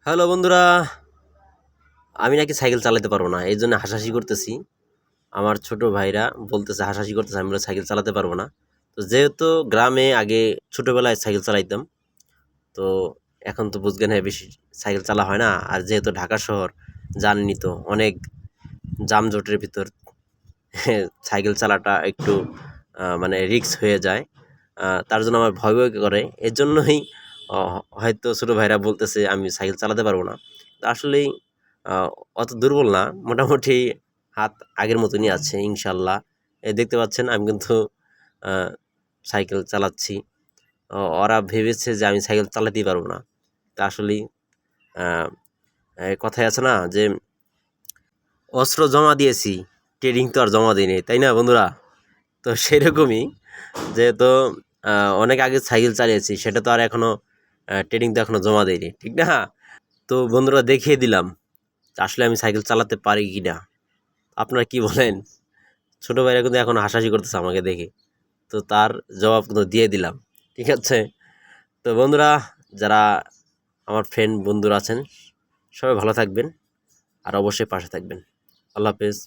Hello বন্ধুরা, আমি নাকি সাইকেল চালাতে পারবো না, এই জন্য হাসাহাসি করতেছি। আমার ছোট ভাইরা বলতেছে, হাসাহাসি করতেছে, আমি বলে সাইকেল চালাতে পারবো না। তো যেহেতু গ্রামে আগে ছোটোবেলায় সাইকেল চালাইতাম, তো এখন তো বুঝবেন হ্যাঁ বেশি সাইকেল চালা হয় না। আর যেহেতু ঢাকা শহর জানেনই তো, অনেক যানজটের ভিতর সাইকেল চালাটা একটু মানে রিস্ক হয়ে যায়। তার জন্য আমার ভয় ভয় করে। এর জন্যই হয়তো ছোটো ভাইরা বলতেছে আমি সাইকেল চালাতে পারবো না। তো আসলেই আ অত দুর্বল না। মোটামুটি হাত আগের মতনই আছে ইনশাআল্লাহ। দেখতে পাচ্ছেন আমি কিন্তু আ সাইকেল চালাচ্ছি। ওরা ভেবেছে যে আমি সাইকেল চালাতেই পারবো না। তা আসলেই আ কথায় আছে না যে, অস্ত্র জমা দিয়েছি, ট্রেনিং তো আর জমা দিইনি। তাই না বন্ধুরা? তো সেরকমই, যেহেতু আ অনেক আগে সাইকেল চালিয়েছি, সেটা তো আর এখনো ট্রেনিং তো এখনো জমা দেইনি। ঠিক না? তো বন্ধুরা দেখিয়ে দিলাম যে আসলে আমি সাইকেল চালাতে পারি কিনা। আপনারা কি বলেন? ছোট ভাইরা কিন্তু এখন হাসাহাসি করতেছে আমাকে দেখে। তো তার জবাব কিন্তু দিয়ে দিলাম। ঠিক আছে? তো বন্ধুরা, যারা আমার ফ্রেন্ড বন্ধুরা আছেন, সবাই ভালো থাকবেন আর অবশ্যই পাশে থাকবেন। আল্লাহ হাফেজ।